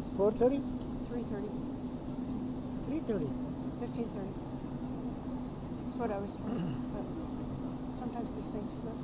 days. 4:30? 3:30. 3:30. 15:30. That's what I was told. But sometimes these things slip.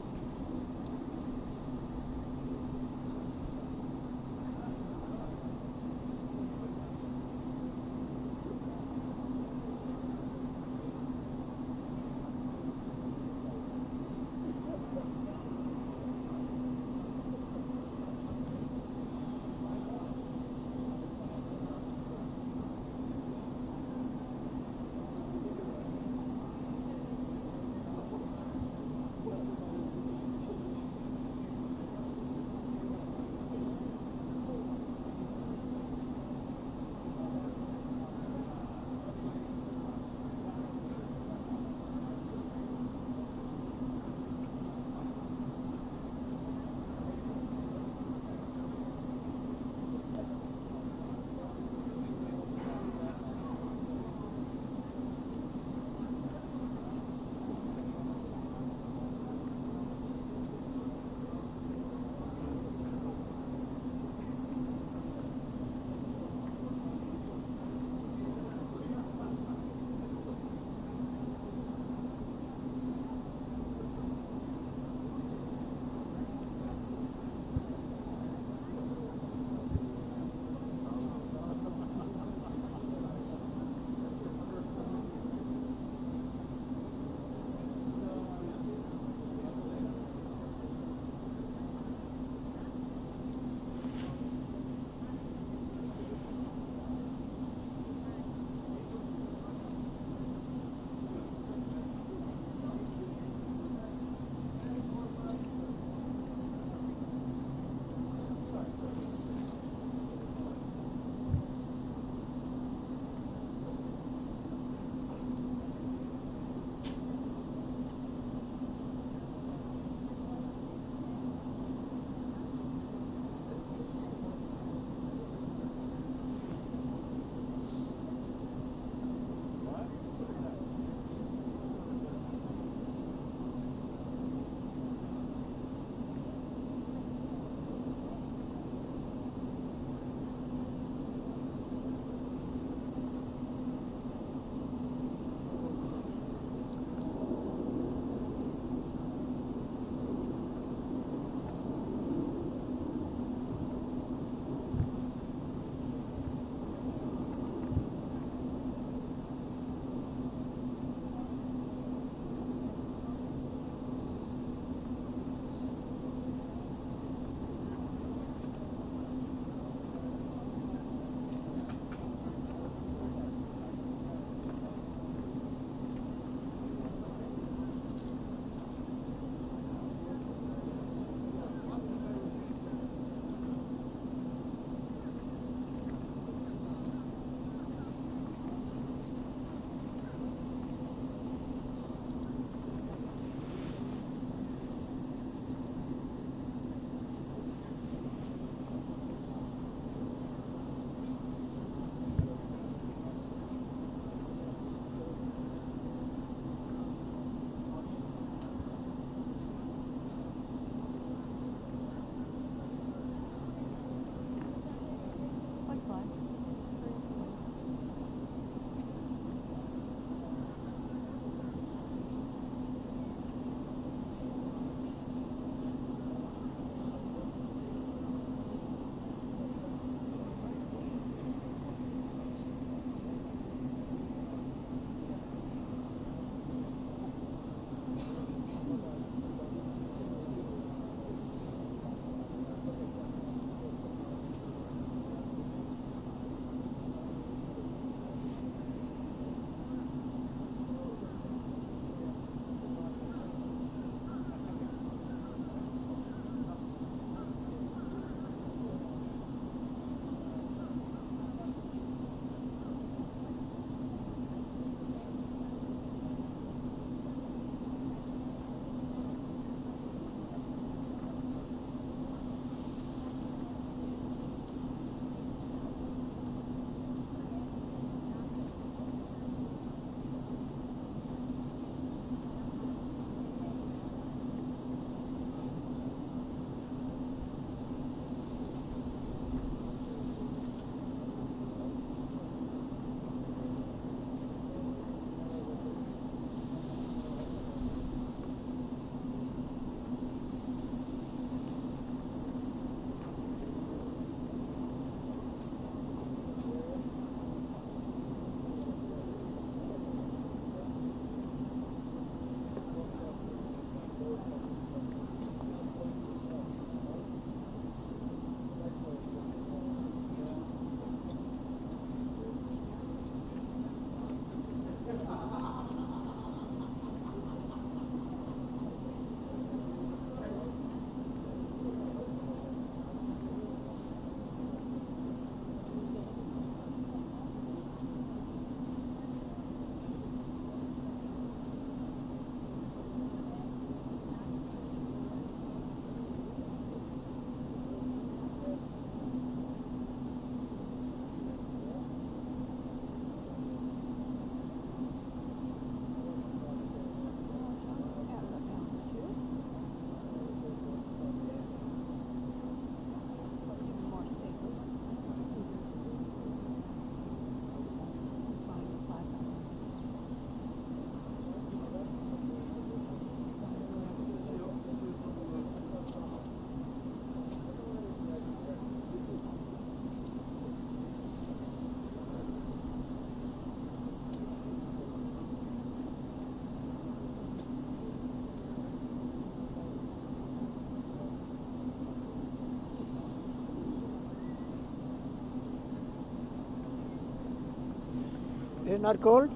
It's not cold?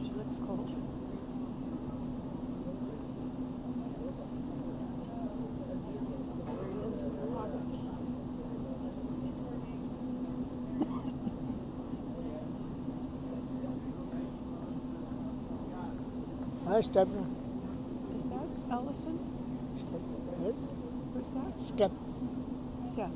She looks cold. Hands in her pocket. Hi, Step. Is that Ellison? Step. Yes. Who's that? Step. Steph.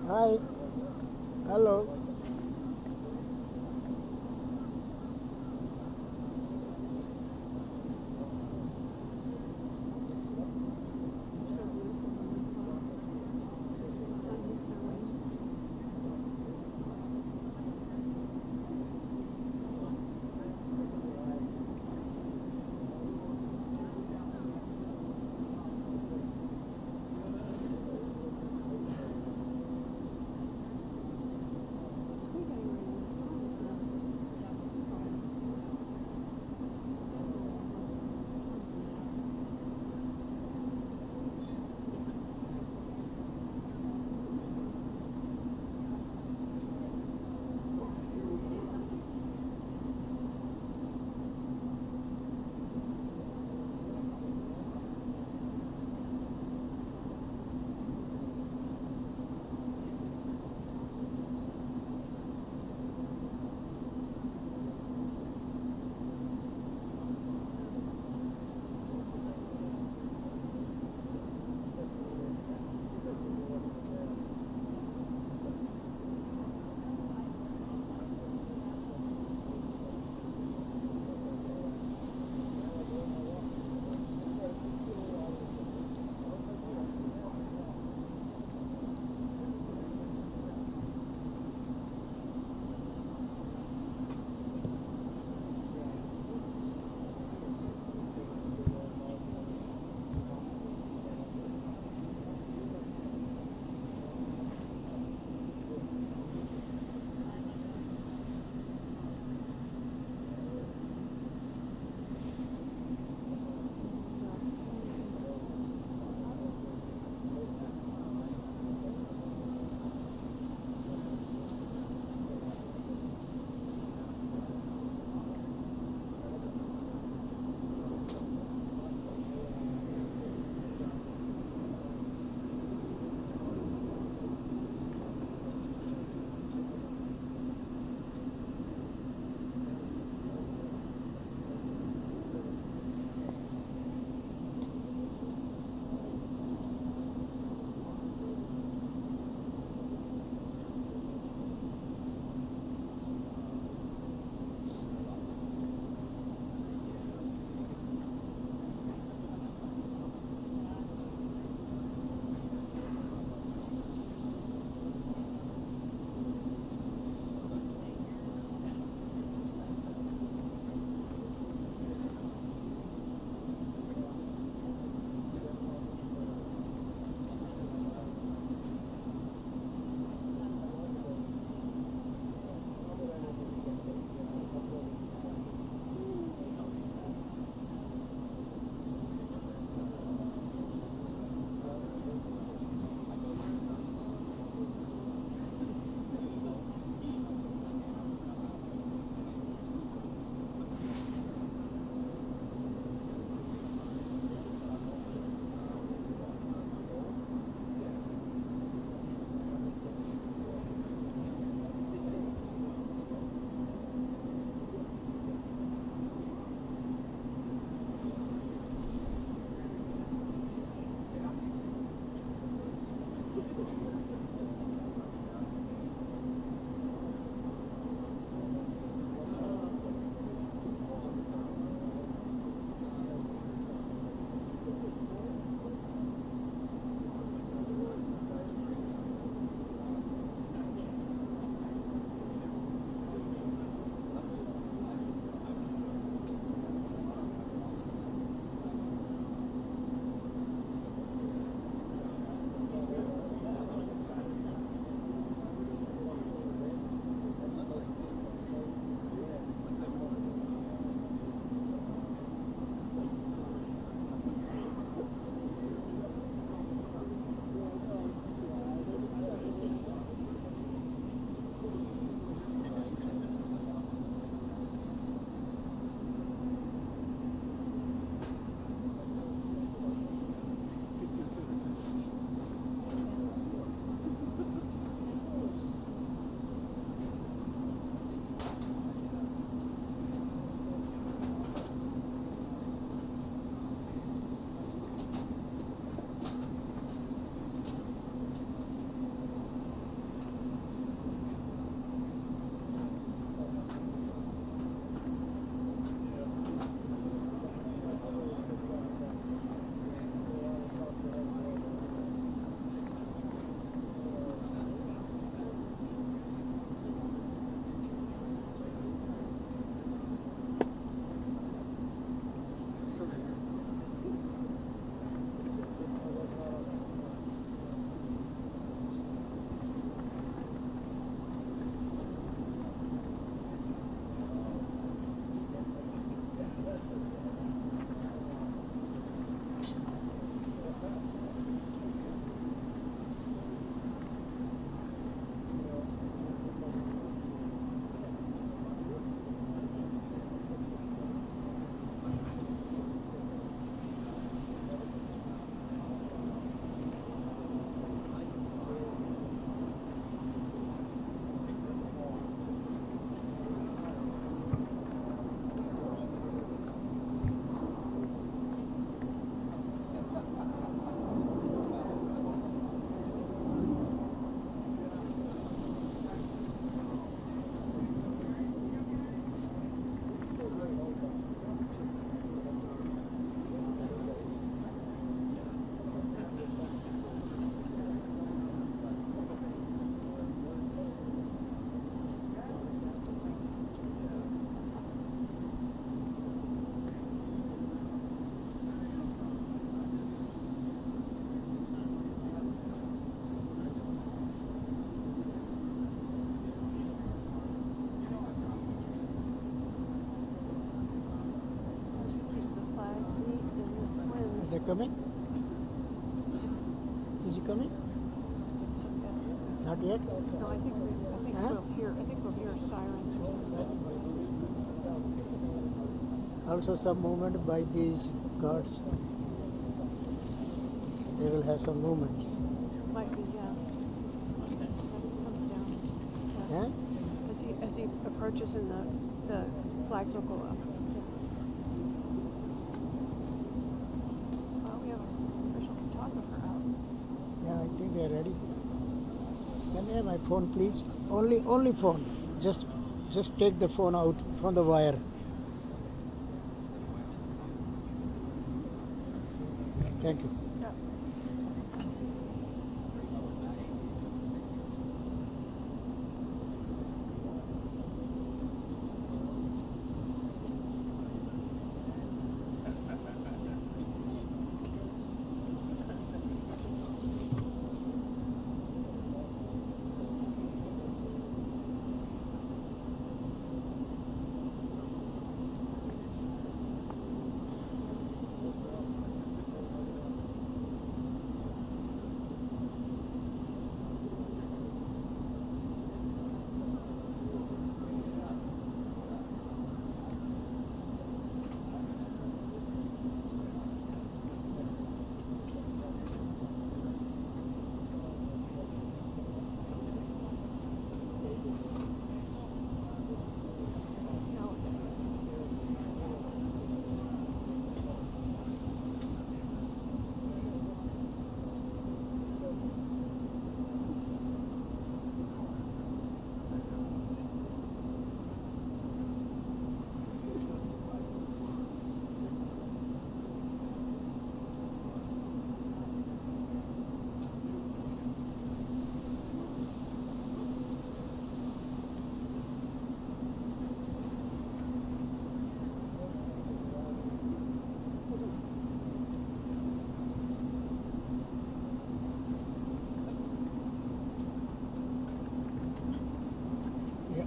Hi. Hello. coming? Is he coming? So, yeah. Not yet? No, I think Huh? we'll hear sirens or something. Also some movement by these guards. They will have some movements. Might be, yeah. As he comes down. Yeah. Huh? As he approaches and the flags will go up. Yeah. Well, we have an official photographer out. Yeah, I think they are ready. Can I have my phone, please? Only phone. Just take the phone out from the wire. Thank you. Yeah. Yeah.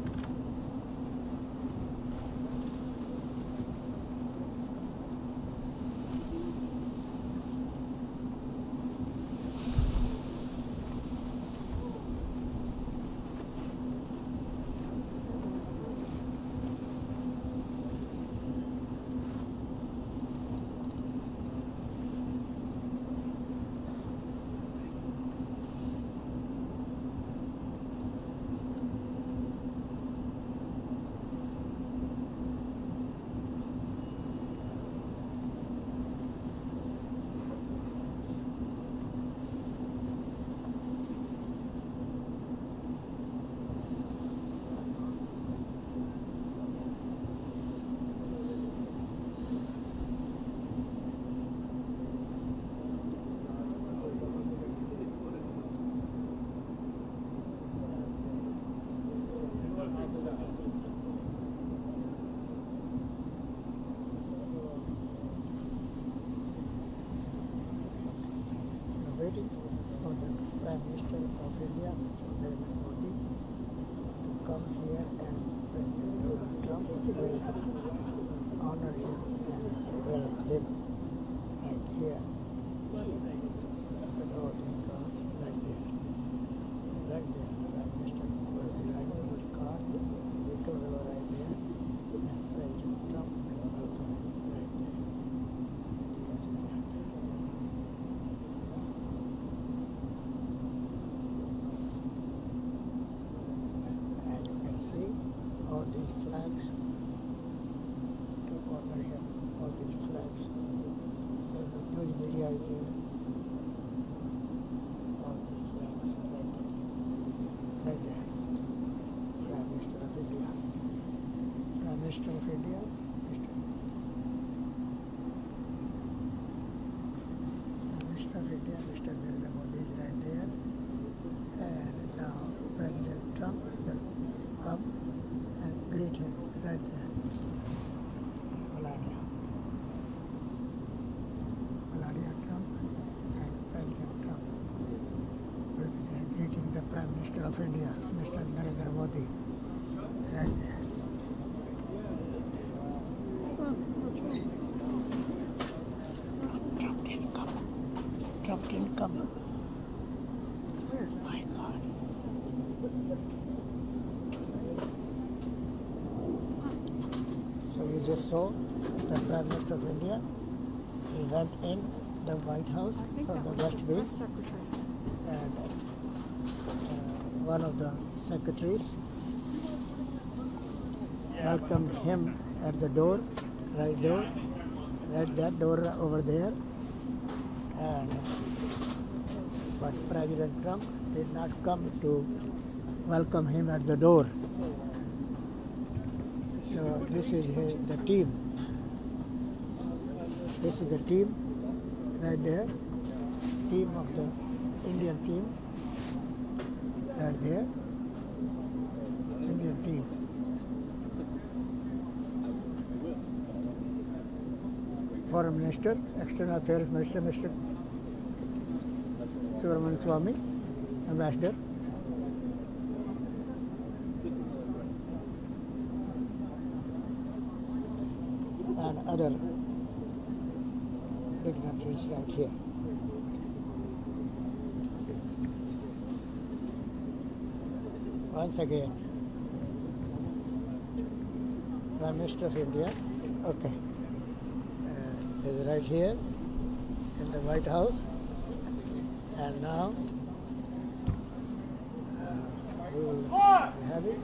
Waiting for the Prime Minister of India, Narendra Modi, to come here, and President Donald Trump will honor him and welcome him right here. With all these cars right there. Right there. Prime Minister will be riding his car, vehicle will be right there, and President Trump will welcome him right there. That's it right there. And you can see all these flags to honor him. All these flags. The news media is there. All these flags right there. Right there. Prime Minister of India. Prime Minister of India. Prime Minister of India, Mr. Narendra Modi is right there. And now President Trump will come and greet him right there. Melania Trump and President Trump will be there greeting the Prime Minister of India, Mr. Narendra Modi, right there. Trump gave didn't come. It's weird. My God. So you just saw the Prime Minister of India. He went in the White House I think from that the was West the Wing, press secretary. and one of the secretaries welcomed him at the door, right that door over there. And but President Trump did not come to welcome him at the door. So this is the team. This is the team right there. Team of the Indian team right there. Indian team. Foreign Minister, External Affairs Minister, Mr. Subramanian Swamy, Ambassador. And other dignitaries right here. Once again, Prime Minister of India, okay, is right here in the White House, and now we will have it.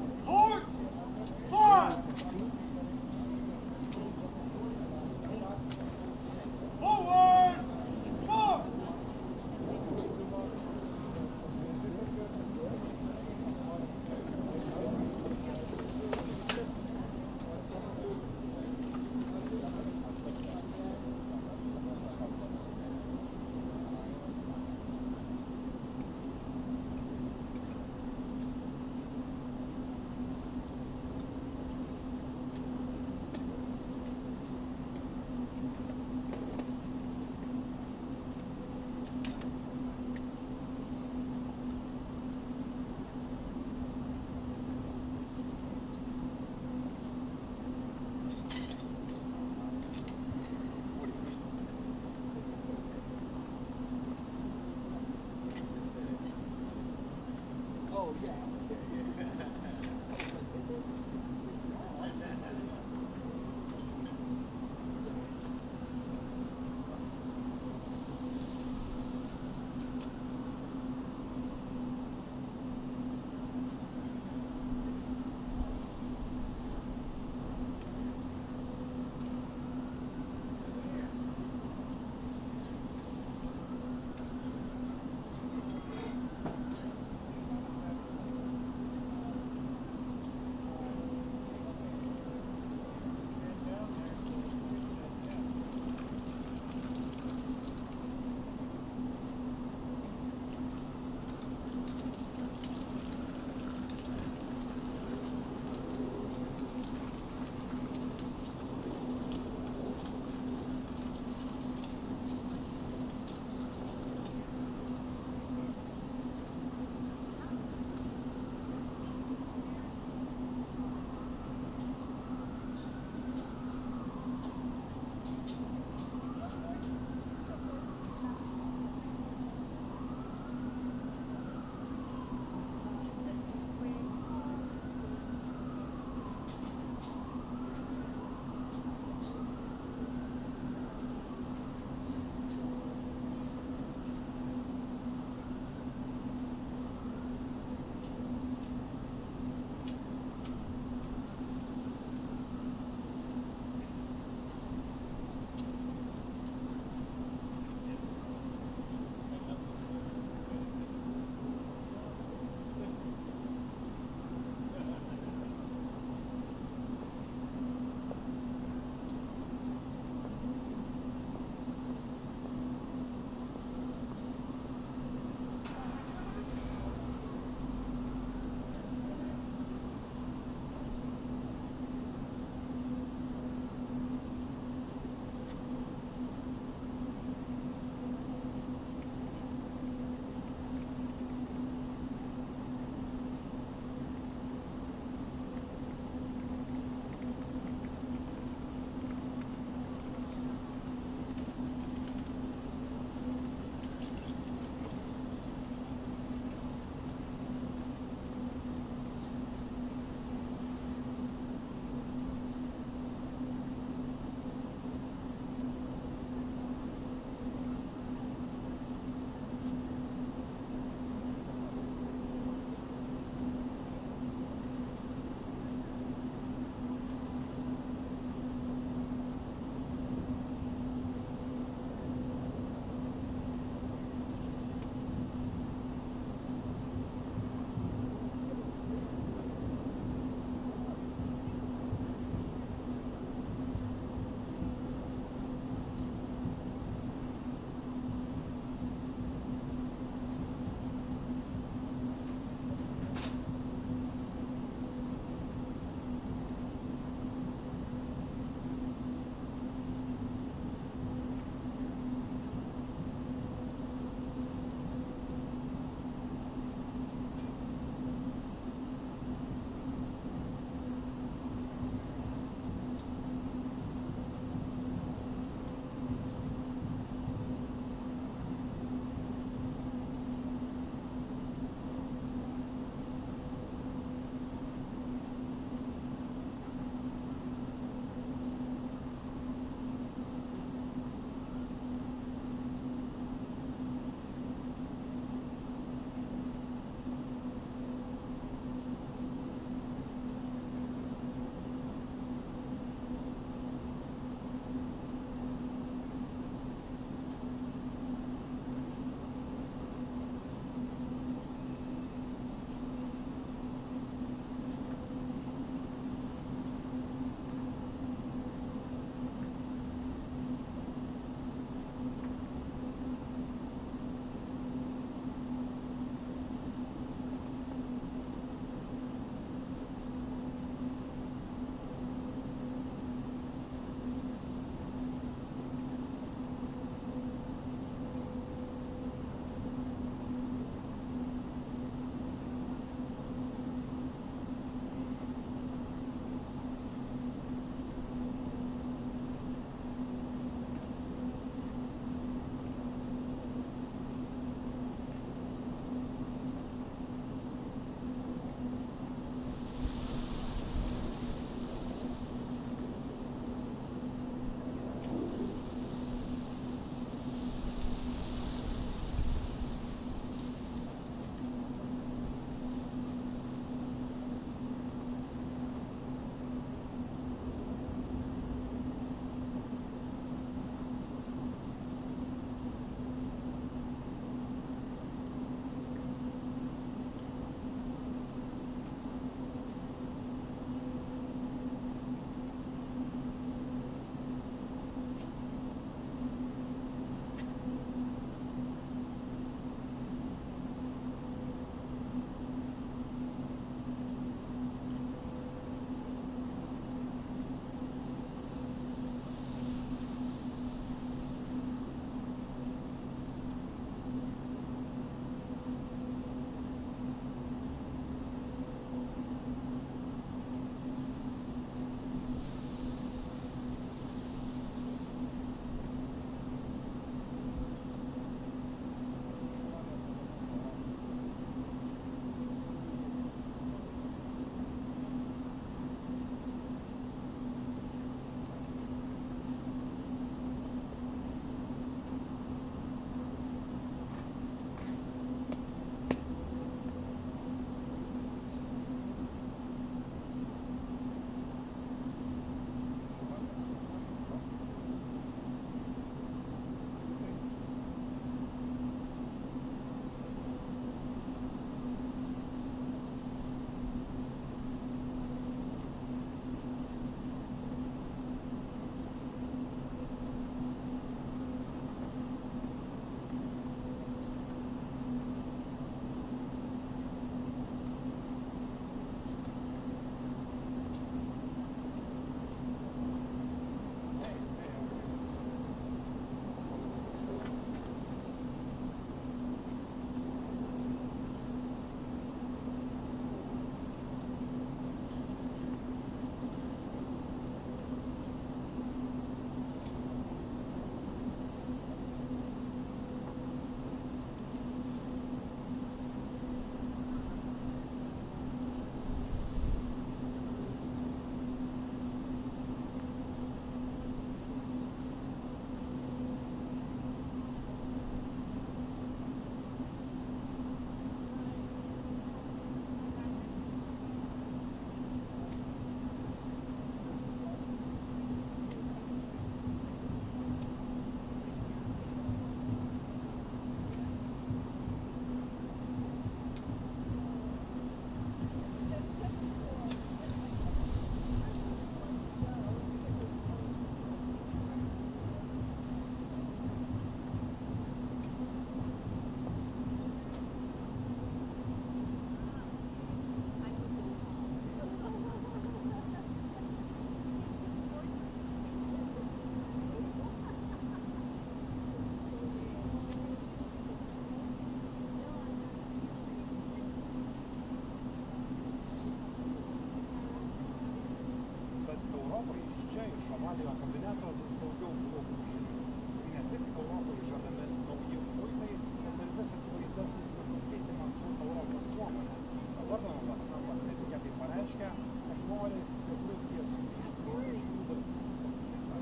žaliojo kabineto vis daugiau blogų žinių. Tai ne tik Europai žadami nauji muitai, bet ir vis akivaizdesnis nesiskaitimas su Europos nuomonė. Dabar Donaldas Trumpas netikėtai pareiškia, kad nori, jog Rusija sugrįžtų į trečiųjų valstybių septynetą.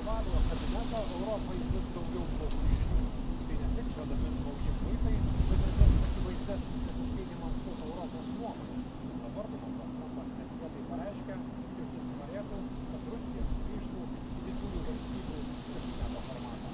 Žaliojo kabineto Europai vis daugiau blogų žinių. Tai ne tik žadami nauji muitai, bet ir vis akivaizdesnis nesiskaitimas su Europos nuomonė. Dabar Donaldas Trumpas netikėtai pareiškia, jog jis norėtų, kad Rusija sugrįžtų į didžiųjų valstybių septyneto formatą.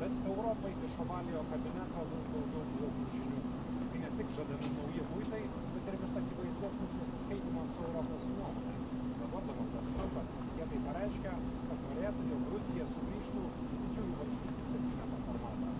Bet Europai iš žaliojo kabineto vis daugiau blogų žinių. Tai ne tik žadami nauji muitai, bet ir vis akivaizdesnis nesiskaitimas su Europos nuomonė. Dabar Donaldas Trumpas netikėtai pareiškia, kad norėtų, jog Rusija sugrįžtų į didžiųjų valstybių septyneto formatą.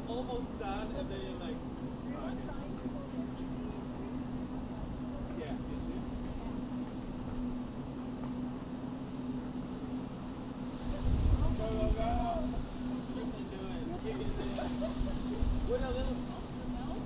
almost done, and then you're like, yeah, you see? Go, go, go. You can do it. You can do it. With a little. No.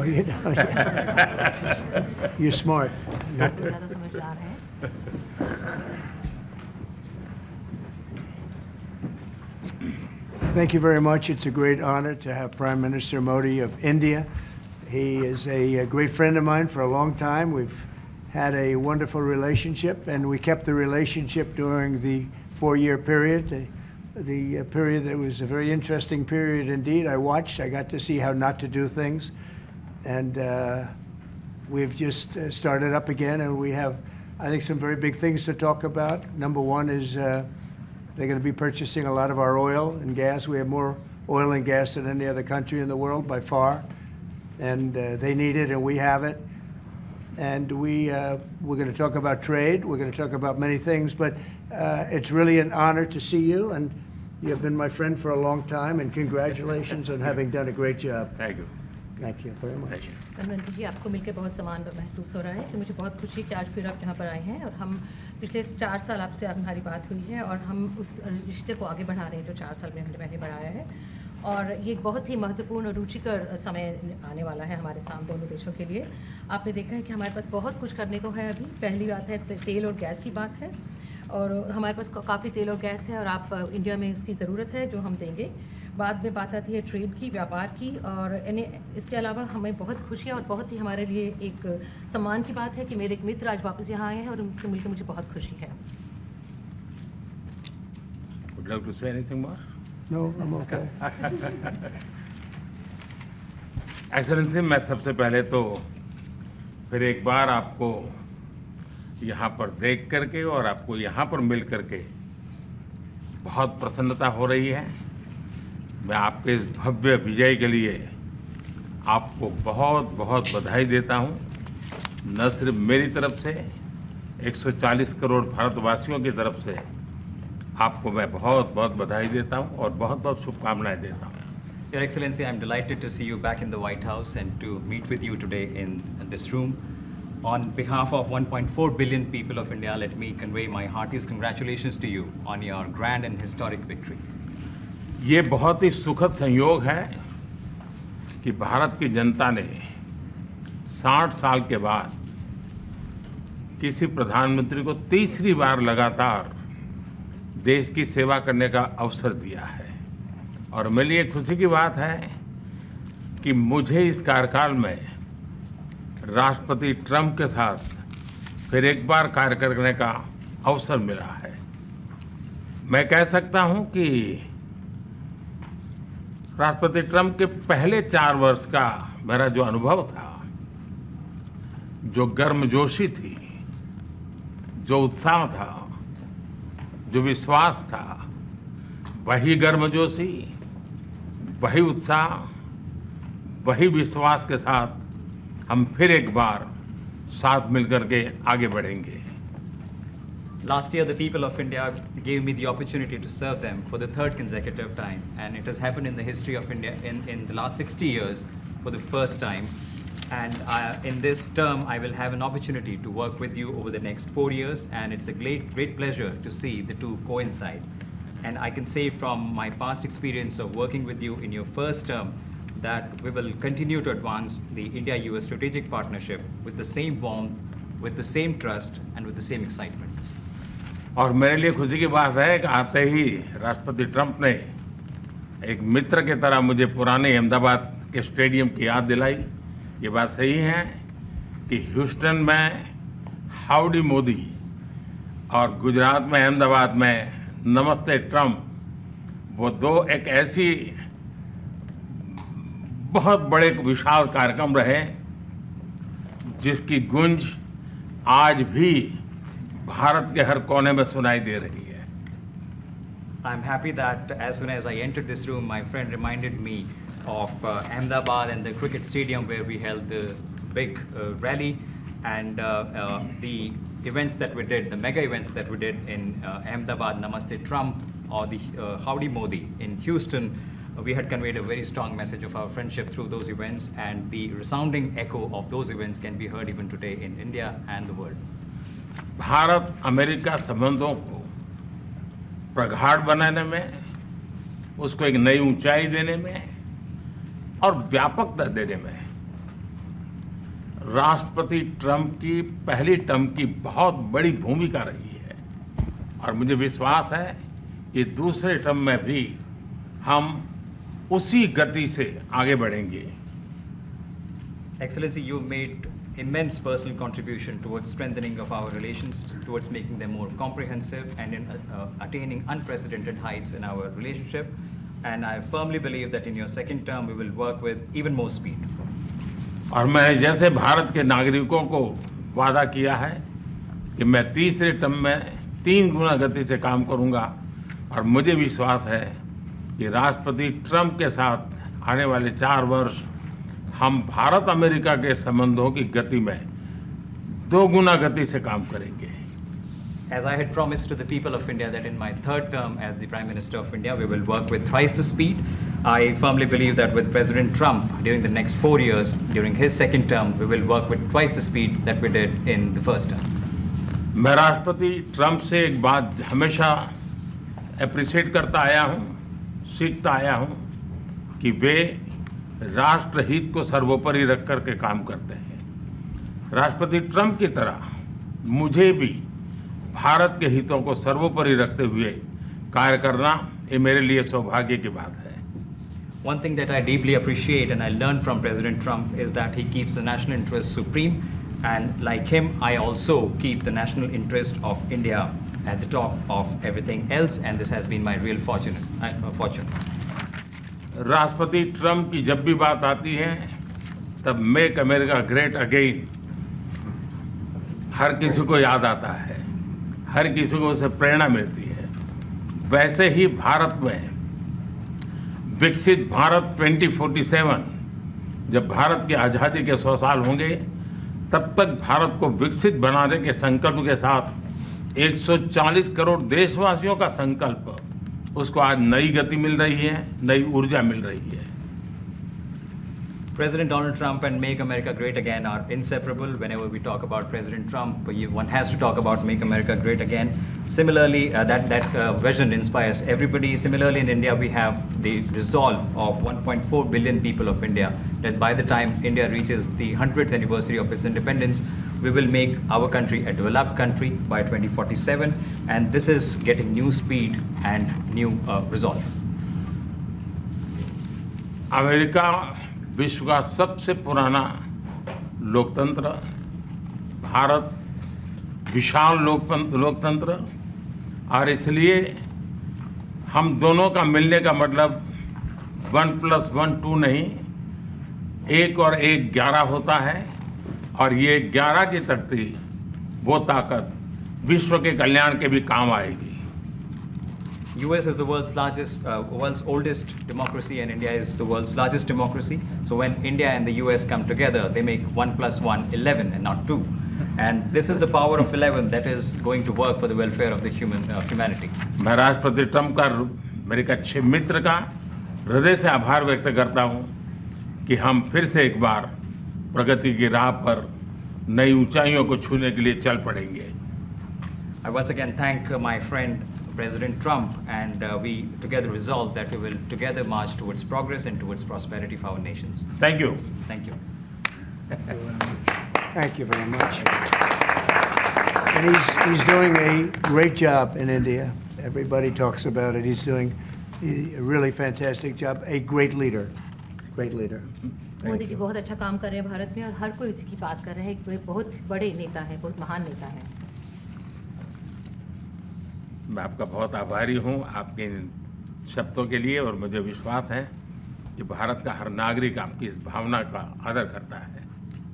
Oh, you don't. You're smart. Not ज़्यादा समझदार हैं. Thank you very much. It's a great honor to have Prime Minister Modi of India. He is a great friend of mine for a long time. We've had a wonderful relationship, and we kept the relationship during the 4-year period. The period that was a very interesting period indeed. I got to see how not to do things. And we've just started up again, and we have, I think, some very big things to talk about. Number one is they're going to be purchasing a lot of our oil and gas. We have more oil and gas than any other country in the world by far. And they need it, and we have it. And we're going to talk about trade. We're going to talk about many things. But it's really an honor to see you. And you have been my friend for a long time. And congratulations on having done a great job. Thank you. Thank you very much. प्रधानमंत्री जी, आपको मिलकर बहुत समान महसूस हो रहा है कि मुझे बहुत खुशी कि आज फिर आप यहाँ पर आए हैं और हम पिछले 4 साल आपसे हमारी बात हुई है और हम उस रिश्ते को आगे बढ़ा रहे हैं जो 4 साल में हमने पहले बढ़ाया है. और ये एक बहुत ही महत्वपूर्ण और रुचिकर समय आने वाला है हमारे साथ दोनों देशों के लिए. आपने देखा है कि हमारे पास बहुत कुछ करने को है. अभी पहली बात है तेल और गैस की बात है, और हमारे पास काफ़ी तेल और गैस है और आप इंडिया में इसकी ज़रूरत है जो हम देंगे. बाद में बात आती है ट्रेड की, व्यापार की, और इसके अलावा हमें बहुत खुशी है और बहुत ही हमारे लिए एक सम्मान की बात है कि मेरे एक मित्र आज वापस यहाँ आए हैं और उनसे मिलकर मुझे बहुत खुशी है. Would you like to say anything more? No, I'm okay. Excellency, मैं सबसे पहले तो फिर एक बार आपको यहाँ पर देख करके और आपको यहाँ पर मिल करके बहुत प्रसन्नता हो रही है. मैं आपके इस भव्य विजय के लिए आपको बहुत बहुत बधाई देता हूँ. न सिर्फ मेरी तरफ से, 140 करोड़ भारतवासियों की तरफ से आपको मैं बहुत बहुत बधाई देता हूँ और बहुत बहुत शुभकामनाएं देता हूँ. Your Excellency, I'm delighted to see you back in the White House and to meet with you today in this room. On behalf of 1.4 billion people of India, let me convey my heartiest congratulations to you on your grand and historic victory. ये बहुत ही सुखद संयोग है कि भारत की जनता ने 60 साल के बाद किसी प्रधानमंत्री को तीसरी बार लगातार देश की सेवा करने का अवसर दिया है. और मेरे लिए खुशी की बात है कि मुझे इस कार्यकाल में राष्ट्रपति ट्रंप के साथ फिर एक बार कार्य करने का अवसर मिला है. मैं कह सकता हूं कि राष्ट्रपति ट्रंप के पहले 4 वर्ष का मेरा जो अनुभव था, जो गर्मजोशी थी, जो उत्साह था, जो विश्वास था, वही गर्मजोशी, वही उत्साह, वही विश्वास के साथ हम फिर एक बार साथ मिलकर के आगे बढ़ेंगे. Last year, the people of India gave me the opportunity to serve them for the 3rd consecutive time, and it has happened in the history of India in the last 60 years for the first time. And in this term, I will have an opportunity to work with you over the next 4 years, and it's a great pleasure to see the two coincide. And I can say from my past experience of working with you in your first term that we will continue to advance the India-U.S. strategic partnership with the same warmth, with the same trust, and with the same excitement. और मेरे लिए खुशी की बात है कि आते ही राष्ट्रपति ट्रंप ने एक मित्र की तरह मुझे पुराने अहमदाबाद के स्टेडियम की याद दिलाई. ये बात सही है कि ह्यूस्टन में हाउडी मोदी और गुजरात में अहमदाबाद में नमस्ते ट्रंप, वो दो एक ऐसी बहुत बड़े विशाल कार्यक्रम रहे जिसकी गूंज आज भी भारत के हर कोने में सुनाई दे रही है. I'm happy that as soon as I entered this room, my friend reminded me of Ahmedabad and the cricket stadium where we held the big rally, and the events that we did, the mega events that we did in Ahmedabad, Namaste Trump, or the Howdy Modi in Houston. We had conveyed a very strong message of our friendship through those events, and the resounding echo of those events can be heard even today in India and the world. Bharat America संबंधों को प्रगाढ़ बनाने में, उसको एक नई ऊंचाई देने में और व्यापकता देने में राष्ट्रपति ट्रंप की पहली टर्म की बहुत बड़ी भूमिका रही है और मुझे विश्वास है कि दूसरे टर्म में भी हम उसी गति से आगे बढ़ेंगे। Excellency, you made immense personal contribution towards strengthening of our relations, towards making them more comprehensive and in attaining unprecedented heights in our relationship. And I firmly believe that in your second term, we will work with even more speed. और मैं जैसे भारत के नागरिकों को वादा किया है कि मैं तीसरे टर्म में 3 गुना गति से काम करूंगा और मुझे विश्वास है कि राष्ट्रपति ट्रंप के साथ आने वाले 4 वर्ष हम भारत अमेरिका के संबंधों की गति में 2 गुना गति से काम करेंगे। As I had promised to the people of India that in my third term as the Prime Minister of India, we will work with thrice the speed. I firmly believe that with President Trump, during the next 4 years, during his second term, we will work with twice the speed that we did in the first term. मैं राष्ट्रपति Trump से एक बात हमेशा appreciate करता आया हूँ, सीखता आया हूँ कि वे राष्ट्रहित को सर्वोपरि रख कर के काम करते हैं। राष्ट्रपति ट्रंप की तरह मुझे भी भारत के हितों को सर्वोपरि रखते हुए कार्य करना ये मेरे लिए सौभाग्य की बात है। One thing that I deeply appreciate and I learned from President Trump is that he keeps the national interest supreme, and like him, I also keep the national interest of India at the top of everything else, and this has been my real fortune. राष्ट्रपति Trump की जब भी बात आती है तब make America great again हर किसी को याद आता है, हर किसी को उससे प्रेरणा मिलती है। वैसे ही भारत में विकसित भारत 2047 जब भारत की आज़ादी के 100 साल होंगे तब तक भारत को विकसित बनाने के संकल्प के साथ 140 करोड़ देशवासियों का संकल्प, उसको आज नई गति मिल रही है, नई ऊर्जा मिल रही है। President Donald Trump and Make America Great Again are inseparable. Whenever we talk about President Trump, one has to talk about Make America Great Again. Similarly, that vision inspires everybody. Similarly, in India, we have the resolve of 1.4 billion people of India that by the time India reaches the 100th anniversary of its independence, we will make our country a developed country by 2047. And this is getting new speed and new resolve. America विश्व का सबसे पुराना लोकतंत्र, भारत विशाल लोकतंत्र, और इसलिए हम दोनों का मिलने का मतलब 1 + 1 2 नहीं, 1 और 1 11 होता है, और ये 11 की तख्ती वो ताकत विश्व के कल्याण के भी काम आएगी। U.S. is the world's oldest democracy, and India is the world's largest democracy. So when India and the U.S. come together, they make 1 + 1 11 and not 2. And this is the power of 11 that is going to work for the welfare of the humanity. मैं राष्ट्रपति Trump का, मेरे एक अच्छे मित्र का हृदय से आभार व्यक्त करता हूँ कि हम फिर से एक बार प्रगति की राह पर नई ऊंचाइयों को छूने के लिए चल पड़ेंगे। I once again thank my friend President Trump, and we together resolve that we will together march towards progress and towards prosperity for our nations. Thank you. Thank you. Thank you very much. And he's doing a great job in India. Everybody talks about it. He's doing a really fantastic job. A great leader. Great leader. Modi ji बहुत अच्छा काम कर रहे हैं भारत में, और हर कोई इसी की बात कर रहे हैं कि वे बहुत बड़े नेता हैं, बहुत महान नेता हैं। मैं आपका बहुत आभारी हूँ आपके इन शब्दों के लिए, और मुझे विश्वास है कि भारत का हर नागरिक आपकी इस भावना का आदर करता है।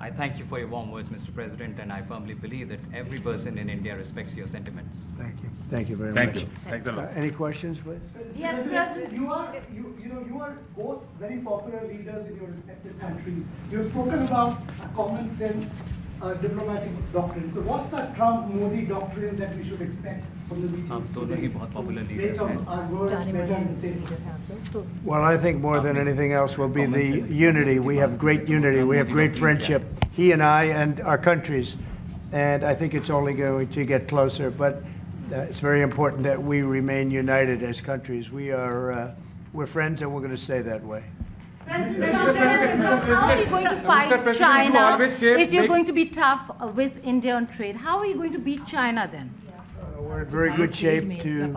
I thank you for your warm words, Mr. President, and I firmly believe that every person in India respects your sentiments. Thank you. Thank you very Thank much. you. Thanks a lot. Any questions, please? Yes, President. You are both very popular leaders in your respective countries. You've spoken about a common sense diplomatic doctrine. So what's a Trump-Modi doctrine that we should expect from the meeting? हम दोनों ही बहुत popular leaders Make हैं। our world जाने better माने and safer. Leader हैं आप लोग, तो Well, I think more than anything else will be the unity. We have great unity. We have great friendship, he and I and our countries. And I think it's only going to get closer. But it's very important that we remain united as countries. We're friends, and we're going to stay that way. How are you going to fight China if you're going to be tough with India on trade? How are you going to beat China then? We're in very good shape to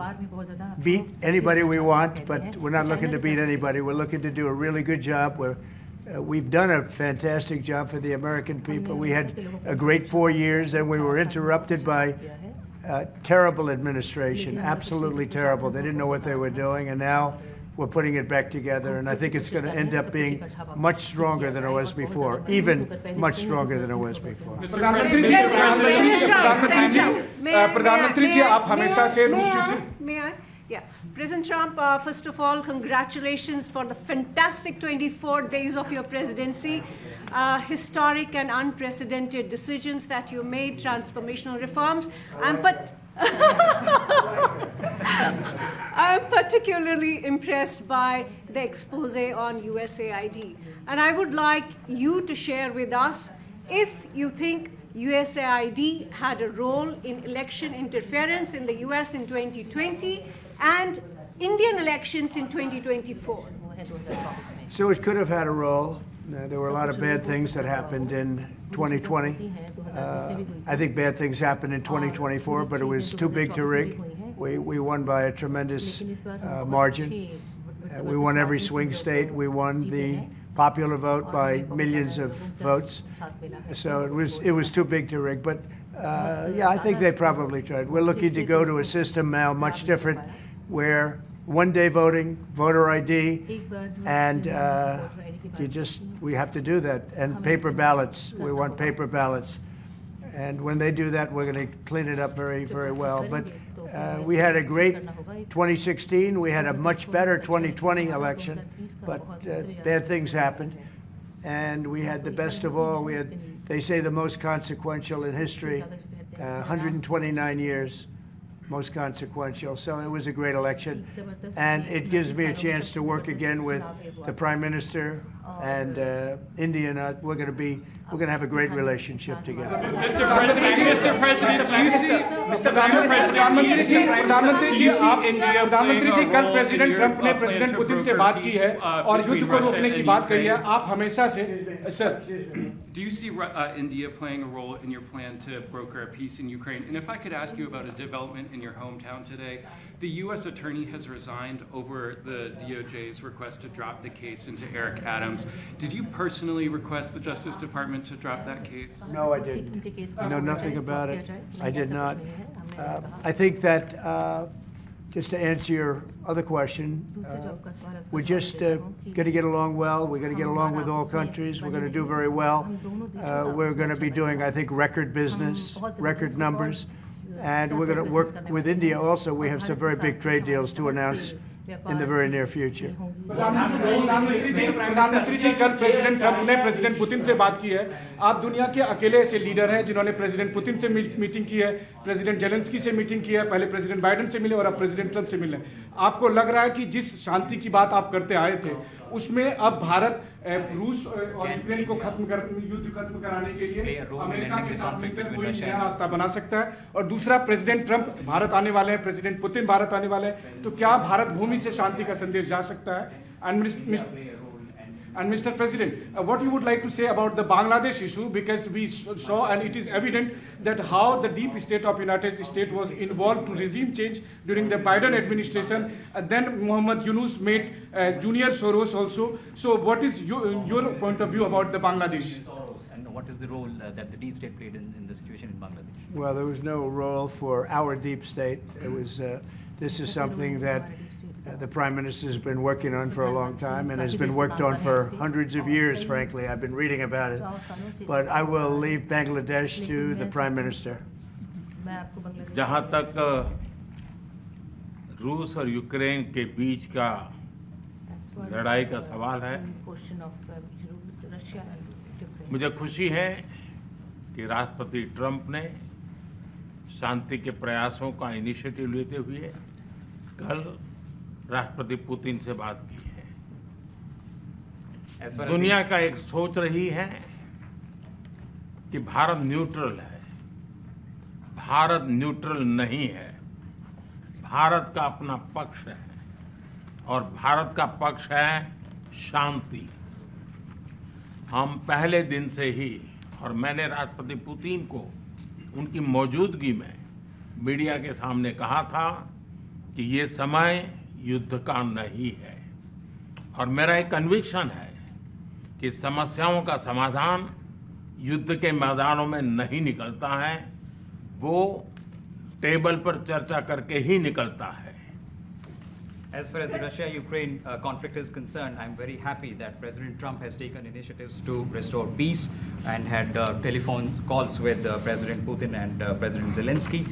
beat anybody we want, but we're not looking to beat anybody. We're looking to do a really good job. We've done a fantastic job for the American people. We had a great 4 years, and we were interrupted by terrible administration, absolutely terrible. They didn't know what they were doing, and now we're putting it back together, and I think it's going to end up being much stronger than it was before, even much stronger than it was before. प्रधानमंत्री जी आप हमेशा से रूस May I? Yeah. President Trump, first of all, congratulations for the fantastic 24 days of your presidency. Historic and unprecedented decisions that you made, transformational reforms. I'm particularly impressed by the expose on USAID. And I would like you to share with us if you think USAID had a role in election interference in the US in 2020 and Indian elections in 2024. So it could have had a role. There were a lot of bad things that happened in 2020. I think bad things happened in 2024, but it was too big to rig. We won by a tremendous margin. We won every swing state. We won the popular vote by millions of votes. So it was too big to rig. But yeah, I think they probably tried. We're looking to go to a system now much different, where one-day voting, voter ID, and we have to do that. And paper ballots. We want paper ballots. And when they do that, we're going to clean it up very, very well. But we had a great 2016. We had a much better 2020 election, but bad things happened. And we had the best of all. We had, they say, the most consequential in history, 129 years, most consequential. So it was a great election. And it gives me a chance to work again with the Prime Minister and India. And we're going to have a great relationship together. Mr. President, do you see प्रधानमंत्री जी कल president Trump ने president Putin से बात की है और युद्ध को रोकने की बात कही है आप हमेशा से sir Do you see India playing a role in your plan to broker a peace in Ukraine? And if I could ask you about a development in your hometown today, the U.S. attorney has resigned over the DOJ's request to drop the case into Eric Adams. Did you personally request the Justice Department to drop that case? No, I didn't. I know nothing about it. I did not. I think that, just to answer your other question, we're just going to get along well. We're going to get along with all countries. We're going to do very well. We're going to be doing, I think, record business, record numbers. And we're going to work with India also. We have some very big trade deals to announce in the very near future. प्रधानमंत्री जी कल president Trump ने president Putin से बात की है आप दुनिया के अकेले ऐसे लीडर हैं जिन्होंने प्रेसिडेंट पुतिन से मीटिंग की है प्रेसिडेंट जेलेंस्की से मीटिंग की है पहले प्रेसिडेंट बाइडेन से मिले और अब प्रेसिडेंट ट्रंप से मिले आपको लग रहा है कि जिस शांति की बात आप करते आए थे उसमें अब भारत रूस और यूक्रेन को युद्ध खत्म कराने के लिए अमेरिका के साथ मिलकर कोई नया रास्ता बना सकता है और दूसरा प्रेसिडेंट ट्रंप भारत आने वाले हैं प्रेसिडेंट पुतिन भारत आने वाले हैं तो क्या भारत भूमि से शांति का संदेश जा सकता है And Mr. President, what you would like to say about the Bangladesh issue, because we saw and it is evident that how the deep state of United States was involved to regime change during the Biden administration. Then Muhammad Yunus made Junior Soros also. So what is your point of view about the Bangladesh? And what is the role that the deep state played in the situation in Bangladesh? Well, there was no role for our deep state. It was, this is something that the Prime Minister has been working on for a long time and has been worked on for hundreds of years, frankly. I've been reading about it. But I will leave Bangladesh to the Prime Minister. जहाँ तक रूस और Ukraine के बीच का लड़ाई का सवाल है मुझे खुशी है कि राष्ट्रपति ट्रंप ने शांति के प्रयासों का इनिशिएटिव लेते हुए कल राष्ट्रपति पुतिन से बात की है दुनिया का एक सोच रही है कि भारत न्यूट्रल है भारत न्यूट्रल नहीं है भारत का अपना पक्ष है और भारत का पक्ष है शांति हम पहले दिन से ही, और मैंने राष्ट्रपति पुतिन को उनकी मौजूदगी में मीडिया के सामने कहा था कि ये समय युद्ध का नहीं है, और मेरा एक कन्विक्शन है कि समस्याओं का समाधान युद्ध के मैदानों में नहीं निकलता है, वो टेबल पर चर्चा करके ही निकलता है। As far as the Russia-Ukraine conflict is concerned, I'm very happy that President Trump has taken initiatives to restore peace and had telephone calls with President Putin and President Zelensky.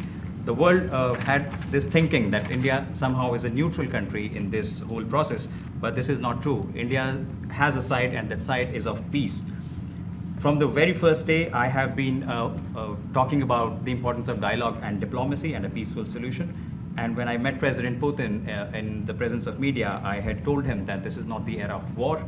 The world had this thinking that India somehow is a neutral country in this whole process, but this is not true. India has a side, and that side is of peace. From the very first day, I have been talking about the importance of dialogue and diplomacy and a peaceful solution. And when I met President Putin in the presence of media, I had told him that this is not the era of war,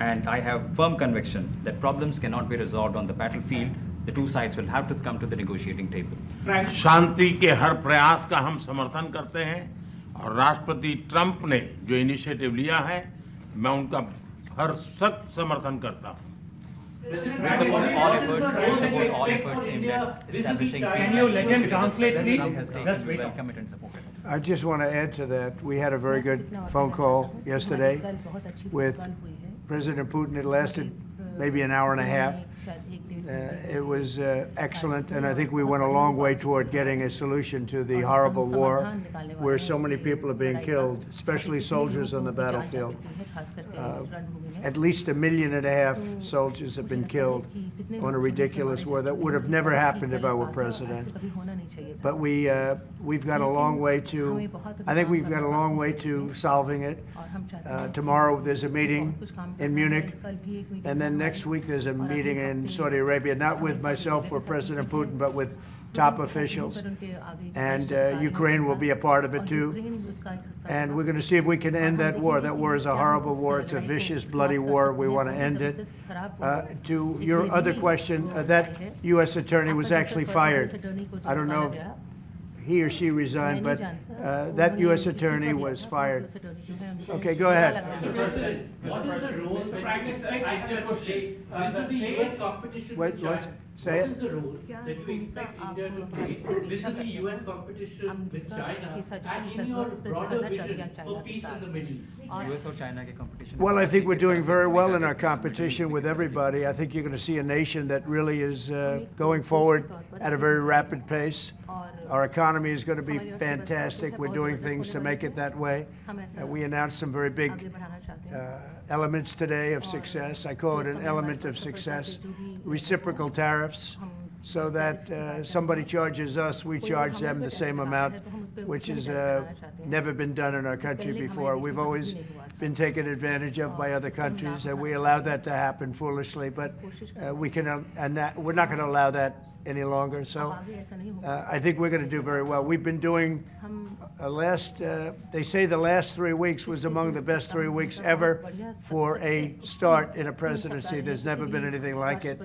and I have firm conviction that problems cannot be resolved on the battlefield. The two sides will have to come to the negotiating table. शांति के हर प्रयास का हम समर्थन करते हैं, और राष्ट्रपति Trump ने जो इनिशिएटिव लिया है, मैं उनका हर सख्त समर्थन करता हूं। We support all efforts aimed at establishing peace. Can you let him translate, please? Trump has taken to welcome it and support it. I just want to add to that. We had a very good phone call yesterday with President Putin. It lasted maybe an hour and a half. It was excellent, and I think we went a long way toward getting a solution to the horrible war where so many people are being killed, especially soldiers on the battlefield. At least 1.5 million soldiers have been killed on a ridiculous war that would have never happened if I were president. But we've got a long way to, I think we've got a long way to solving it. Tomorrow there's a meeting in Munich, and then next week there's a meeting in Saudi Arabia, not with myself or President Putin, but with top officials. And Ukraine will be a part of it too. And we're going to see if we can end that war. That war is a horrible war. It's a vicious, bloody war. We want to end it. To your other question, that U.S. attorney was actually fired. I don't know if he or she resigned, but that U.S. attorney was fired. Okay, go ahead. What is the role the Prime Minister India to play with the U.S. competition with China? Say what it. is the role that you expect India to play with the U.S. competition with China, and in your broader vision for peace in the Middle East? US or China के competition? Well, I think we're doing very well in our competition with everybody. I think you're going to see a nation that really is going forward at a very rapid pace. Our economy is going to be fantastic. We're doing things to make it that way. We announced some very big elements today of success. I call it an element of success. Reciprocal tariffs, so that somebody charges us, we charge them the same amount, which has never been done in our country before. We've always been taken advantage of by other countries, and we allowed that to happen foolishly, but we're not going to allow that any longer. So I think we're going to do very well. We've been doing they say the last 3 weeks was among the best 3 weeks ever for a start in a presidency. There's never been anything like it.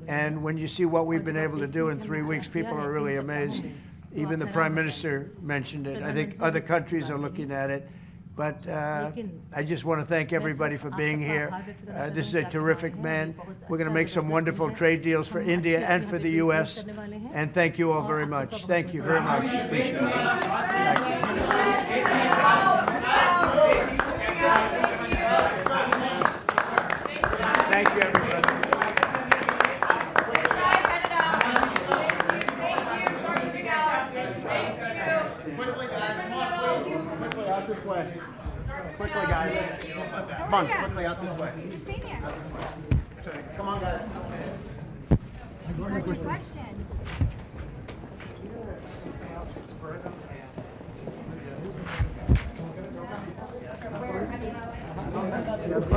And when you see what we've been able to do in 3 weeks, people are really amazed. Even the Prime Minister mentioned it. I think other countries are looking at it. But I just want to thank everybody for being here. This is a terrific man. We're going to make some wonderful trade deals for India and for the U.S. And thank you all very much. Thank you very much. Appreciate it. Thank you. Thank you, everybody. This way. Quickly, guys. Come on, quickly out this way. Come on, guys. What's your question? That's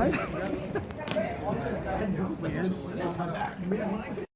right.